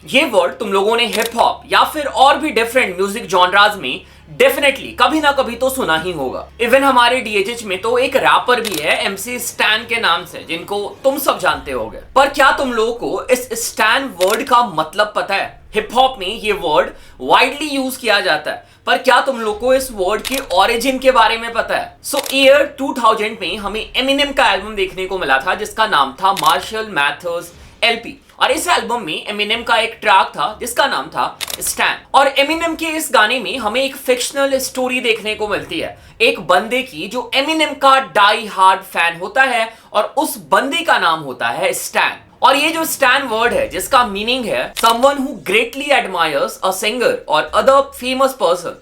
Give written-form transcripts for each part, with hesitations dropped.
ये वर्ड तुम लोगों ने हिप हॉप या फिर और भी डिफरेंट म्यूजिक जॉनराज में डेफिनेटली कभी ना कभी तो सुना ही होगा। इवन हमारे डीएचएच में तो एक रैपर भी है एमसी स्टैन के नाम से, जिनको तुम सब जानते होगे। पर क्या तुम लोगों को इस स्टैन वर्ड का मतलब पता है? हिप हॉप में ये वर्ड वाइडली यूज किया जाता है, पर क्या तुम लोग को इस वर्ड के ओरिजिन के बारे में पता है? ईयर 2000 में हमें एमिनेम का एल्बम देखने को मिला था जिसका नाम था मार्शल मैथर्स एलपी, और इस एल्बम में एमिनेम का एक ट्रैक था जिसका नाम था स्टैन। और एमिनेम के इस गाने में हमें एक फिक्शनल स्टोरी देखने को मिलती है, एक बंदे की जो एमिनेम का डाई हार्ड फैन होता है, और उस बंदे का नाम होता है स्टैन। और ये जो स्टैन वर्ड है, जिसका मीनिंग है someone who greatly admires a singer और other famous person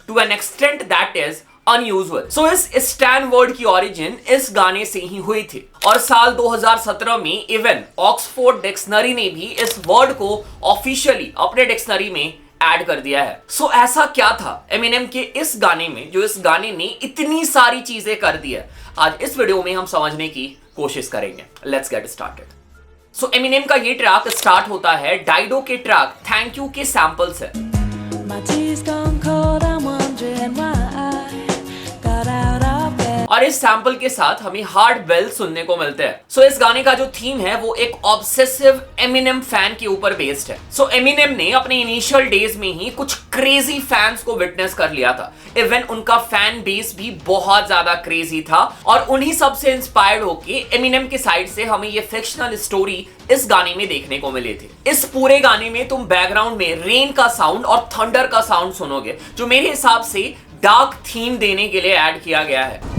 to an extent that is unusual. सो इस स्टैन वर्ड की ओरिजिन इस गाने से ही हुई थी, और साल 2017 में इवन ऑक्सफोर्ड डिक्शनरी ने भी इस वर्ड को ऑफिशियली अपने डिक्शनरी में ऐड कर दिया है। ऐसा क्या था एमिनेम के इस गाने में जो इस गाने ने इतनी सारी चीजें कर दी है? आज इस वीडियो में हम समझने की कोशिश करेंगे। Let's get started. एमिनेम का ये ट्रैक स्टार्ट होता है डाइडो के ट्रैक थैंक यू के सैंपल से। और इस सैंपल के साथ हमें हार्ड बेल सुनने को मिलते हैं। इस गाने का जो थीम है वो एक ऑब्सेसिव एमिनेम फैन के ऊपर बेस्ड है। एमिनेम ने अपने इनिशियल डेज में ही कुछ क्रेजी फैंस को विटनेस कर लिया था। इवन उनका फैन बेस भी बहुत ज्यादा क्रेजी था, और उन्हीं सब से इंस्पायर्ड होके एमिनेम के साइड से हमें ये फिक्शनल स्टोरी इस गाने में देखने को मिली थी। इस पूरे गाने में तुम बैकग्राउंड में रेन का साउंड और थंडर का साउंड सुनोगे, जो मेरे हिसाब से डार्क थीम देने के लिए ऐड किया गया है।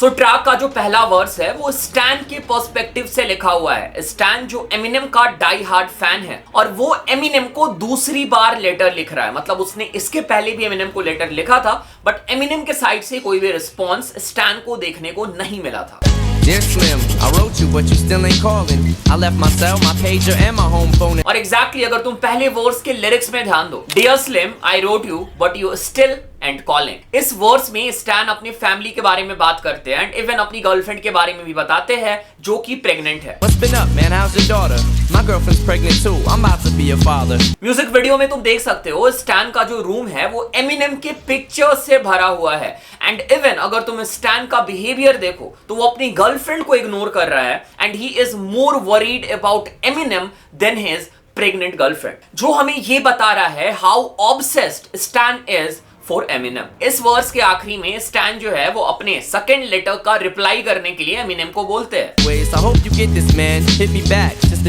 ट्रैक का जो पहला वर्स है वो स्टैन के पर्सपेक्टिव से लिखा हुआ है। स्टैन जो एमिनेम का डाई हार्ड फैन है, और वो एमिनेम को दूसरी बार लेटर लिख रहा है। मतलब उसने इसके पहले भी एमिनेम को लेटर लिखा था, बट एमिनेम के साइड से कोई भी रिस्पॉन्स स्टैन को देखने को नहीं मिला था। Dear Slim, I wrote you but you still ain't calling. I left my cell, my pager and my home phone. और एग्जैक्टली अगर तुम पहले वर्स के लिरिक्स में ध्यान दो, Dear Slim, I wrote you but you still and calling. इस verse में स्टैन अपनी फैमिली के बारे में बात करते हैं, एंड इवन अपनी गर्लफ्रेंड के बारे में भी बताते हैं जो कि प्रेग्नेंट है। What's been up, man? How's your daughter? My girlfriend's pregnant too. I'm about to be a father. Music video में तुम देख सकते हो स्टैन का जो रूम है वो एमिनेम के पिक्चर्स से भरा हुआ है, एंड इवन अगर तुम स्टैन का बिहेवियर देखो तो वो अपनी गर्लफ्रेंड को इग्नोर कर रहा है, and he is more worried about Eminem then his pregnant girlfriend, जो हमें ये बता रहा है how obsessed Stan is for Eminem. इस वर्स के आखिरी में स्टैन जो है वो अपने सेकंड लेटर का रिप्लाई करने के लिए एमिनेम को बोलते हैं। Anyways, I hope you get this man. Hit me back. Just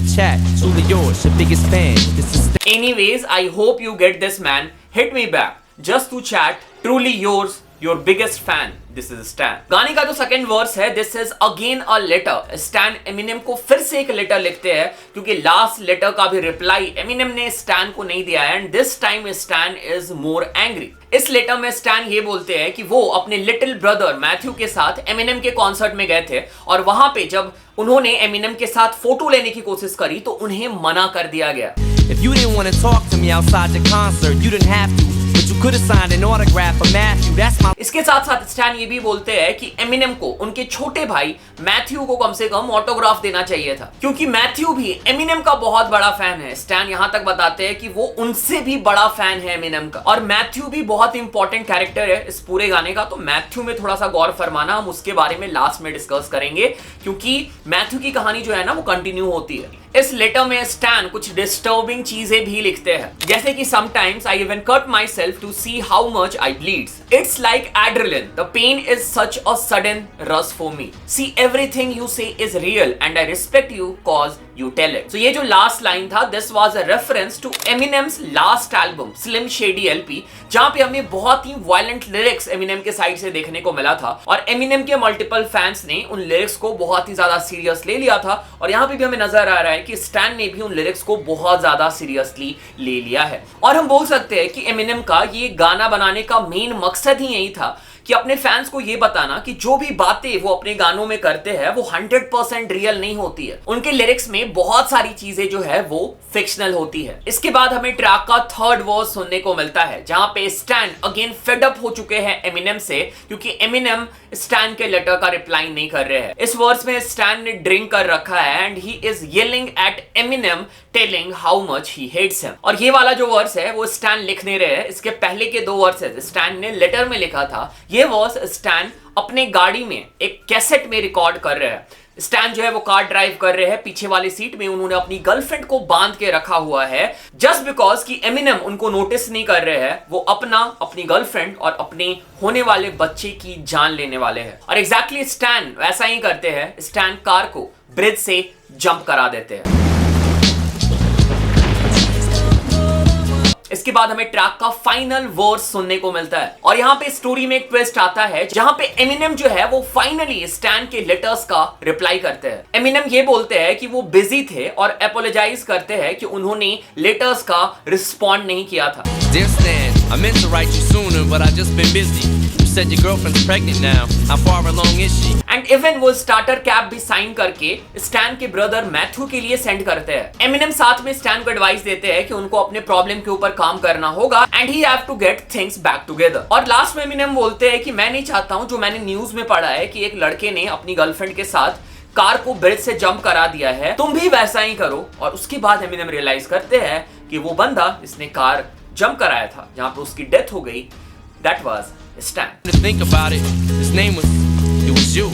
to chat. Truly yours, your biggest fan. This is Stan. गाने का जो सेकंड वर्स है, This is again a letter. Stan Eminem को फिर से एक लेटर लिखते हैं, क्योंकि लास्ट लेटर का भी रिप्लाई एमिनेम ने स्टैन को नहीं दिया है, and this time stand is more angry. इस लेटर में स्टैन ये बोलते हैं कि वो अपने लिटिल ब्रदर मैथ्यू के साथ एमिनेम के कॉन्सर्ट में गए थे, और वहां पे जब उन्होंने एमिनेम के साथ फोटो लेने की कोशिश करी तो उन्हें मना कर दिया गया। If you didn't want to talk to me outside the concert, you didn't have to. But you could have signed an autograph for Matthew. That's my. इसके साथ साथ स्टैन ये भी बोलते हैं कि एमिनेम को उनके छोटे भाई मैथ्यू को कम से कम ऑटोग्राफ देना चाहिए था, क्योंकि मैथ्यू भी एमिनेम का बहुत बड़ा फैन है। स्टैन यहाँ तक बताते हैं कि वो उनसे भी बड़ा फैन है एमिनेम का, और मैथ्यू भी बहुत इंपॉर्टेंट कैरेक्टर है इस पूरे गाने का। तो मैथ्यू में थोड़ा सा गौर फरमाना, हम उसके बारे में लास्ट में डिस्कस करेंगे, क्योंकि मैथ्यू की कहानी जो है ना वो कंटिन्यू होती है। इस लेटर में स्टैन कुछ डिस्टर्बिंग चीजें भी लिखते हैं, जैसे कि sometimes I even cut my self to see how much I bleeds. It's like adrenaline, the pen is such a sudden rush for me. See everything you से is real and I respect you cause you tell it. ये जो last line था, this was a reference to एमिनेम्स last album slim shady LP, जहां पे हमें बहुत ही violent lyrics Eminem के side से देखने को मिला था, और एमिनेम के मल्टीपल फैंस ने उन लिरिक्स को बहुत ही ज्यादा सीरियस ले लिया था। और यहाँ पे भी हमें नजर आ रहा है कि स्टैन ने भी उन लिरिक्स को बहुत ज्यादा सीरियसली ले लिया है, और हम बोल सकते हैं कि एमिनेम का ये गाना बनाने का मेन मकसद ही यही था कि अपने फैंस को ये बताना कि जो भी बातें वो अपने गानों में करते हैं वो 100% रियल नहीं होती है। उनके लिरिक्स में बहुत सारी चीजें जो है वो फिक्शनल होती है। इसके बाद हमें ट्रैक का थर्ड वर्स सुनने को मिलता है, जहां पे स्टैन अगेन फेड अप हो चुके हैं एमिनेम से, क्योंकि एमिनेम स्टैन के लेटर का रिप्लाई नहीं कर रहे हैं। इस वर्स में स्टैन ने ड्रिंक कर रखा है and he is yelling at Eminem telling how much he hates him. और ये वाला जो वर्स है वो स्टैन लिख नहीं रहे हैं, इसके पहले के 2 वर्सेस स्टैन ने लेटर में लिखा था। ये वर्स स्टैन अपने गाड़ी में एक कैसेट में रिकॉर्ड कर रहे हैं। स्टैन जो है वो कार ड्राइव कर रहे हैं, पीछे वाली सीट में उन्होंने अपनी गर्लफ्रेंड को बांध के रखा हुआ है, जस्ट बिकॉज कि एमिनेम उनको नोटिस नहीं कर रहे हैं। वो अपनी गर्लफ्रेंड और अपने होने वाले बच्चे की जान लेने वाले हैं। और एग्जैक्टली स्टैन वैसा ही करते हैं। स्टैन कार को ब्रिज से जंप करा देते हैं। इसके बाद हमें ट्रैक का फाइनल वर्स सुनने को मिलता है और यहां पे स्टोरी में एक ट्विस्ट आता है, जहां पे एमिनेम जो है वो फाइनली स्टैन के लेटर्स का रिप्लाई करते हैं। एमिनेम ये बोलते हैं कि वो बिजी थे और अपोलोजाइज करते हैं कि उन्होंने लेटर्स का रिस्पॉन्ड नहीं किया था। Dear Stan, I meant to write you sooner, but I've just been busy. You said your girlfriend's pregnant now. How far along is she? And even वो स्टार्टर कैप भी साइन करके stand के brother Matthew के लिए send करते हैं। Eminem साथ में स्टैन को एडवाइस देते हैं कि उनको अपने प्रॉब्लम के ऊपर काम करना होगा and he have to get things back together. और लास्ट में एमिनेम बोलते हैं कि मैं नहीं चाहता हूं, जो मैंने न्यूज में पढ़ा है कि एक लड़के ने अपनी गर्लफ्रेंड के साथ कार को ब्रिज से जंप करा दिया है, तुम भी वैसा ही करो। और उसके बाद एमिनेम रियलाइज करते हैं कि वो बंदा इसने कार जंप कराया था जहां पर उसकी डेथ हो गई, that was stand. To think about it, his name was you.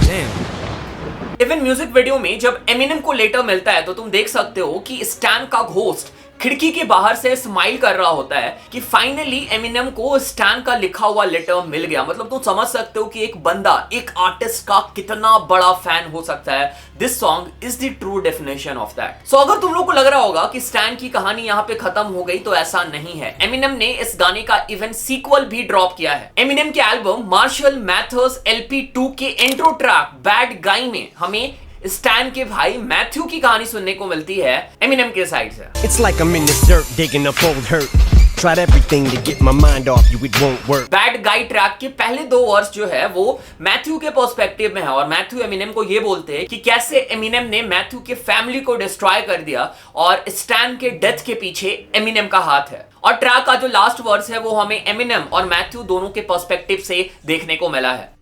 Damn. Even music video में जब एमिनेम को लेटर मिलता है तो तुम देख सकते हो कि स्टैन का घोस्ट खिड़की के बाहर से स्माइल कर रहा होता है कि फाइनली एमिनेम को स्टैन का लिखा हुआ लेटर मिल गया। मतलब तुम समझ सकते हो कि एक बंदा एक आर्टिस्ट का कितना बड़ा फैन हो सकता है। This song is the true definition of that. सो अगर तुम लोग को लग रहा होगा कि स्टैन की कहानी यहाँ पे खत्म हो गई, तो ऐसा नहीं है। एमिनेम ने इस गाने का इवन सीक्वल भी ड्रॉप किया है। एमिनेम के एल्बम मार्शल मैथर्स LP2 के इंट्रो ट्रैक बैड गाय में हमें स्टैन के भाई मैथ्यू की कहानी सुनने को मिलती है एमिनेम के साइड से। It's like I'm in this dirt digging up old hurt. Tried everything to get my mind off you, it won't work. Bad guy track के पहले 2 वर्स जो है वो मैथ्यू के पर्सपेक्टिव में है और मैथ्यू एमिनेम को ये बोलते हैं कि कैसे एमिनेम ने मैथ्यू के फैमिली को डिस्ट्रॉय कर दिया और स्टैन के डेथ के पीछे एमिनेम का हाथ है। और ट्रैक का जो लास्ट वर्स है वो हमें एमिनेम और मैथ्यू दोनों के पर्सपेक्टिव से देखने को मिला है।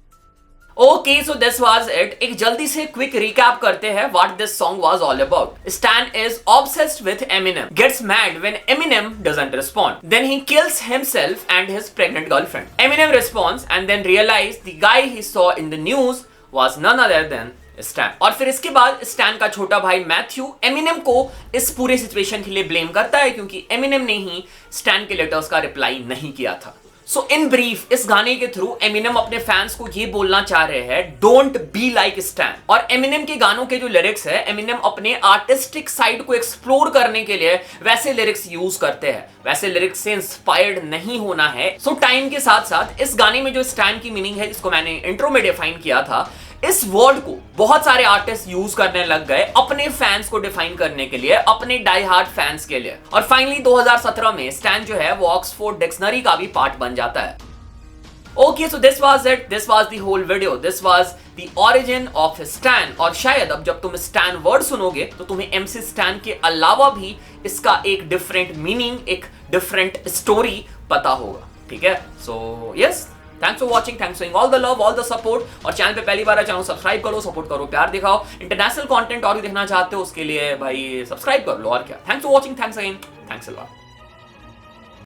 Okay, so this was it. एक जल्दी से क्विक रिकैप करते हैं what this song was all about. Stan is obsessed with Eminem, gets mad when Eminem doesn't respond, then he kills himself and his pregnant girlfriend. Eminem responds and then realise the guy he saw in the news was none other than Stan. और फिर इसके बाद stand का छोटा भाई Matthew Eminem को इस पूरे सिचुएशन के लिए ब्लेम करता है क्योंकि एमिनेम ने ही स्टैन के लेटर्स का रिप्लाई नहीं किया था। सो इन ब्रीफ इस गाने के थ्रू एमिनेम अपने फैंस को ये बोलना चाह रहे हैं, डोंट बी लाइक स्टैन। और एमिनेम के गानों के जो लिरिक्स है, एमिनेम अपने आर्टिस्टिक साइड को एक्सप्लोर करने के लिए वैसे लिरिक्स यूज करते हैं, वैसे लिरिक्स से इंस्पायर्ड नहीं होना है। सो टाइम के साथ साथ इस गाने में जो स्टैन की मीनिंग है, जिसको मैंने इंट्रो में डिफाइन किया था, इस वर्ड को बहुत सारे आर्टिस्ट यूज करने लग गए अपने फैंस को डिफाइन करने के लिए, अपने डाई हार्ड फैंस के लिए। और फाइनली 2017 में स्टैन जो है वो ऑक्सफोर्ड डिक्शनरी का भी पार्ट बन जाता है। Okay, so this was it, this was the whole video, this was the origin of Stan. और शायद अब जब तुम स्टैन वर्ड सुनोगे तो तुम्हें MC स्टैन के अलावा भी इसका एक डिफरेंट मीनिंग, एक डिफरेंट स्टोरी पता होगा। ठीक है, so yes, thanks for watching, thanks for all the love, all the support. और चैनल पे पहली बार चैनल सब्सक्राइब करो, सपोर्ट करो, प्यार दिखाओ। इंटरनेशनल कंटेंट और भी देखना चाहते हो उसके लिए भाई सब्सक्राइब कर लो, और क्या। Thanks for watching, thanks again, thanks a lot.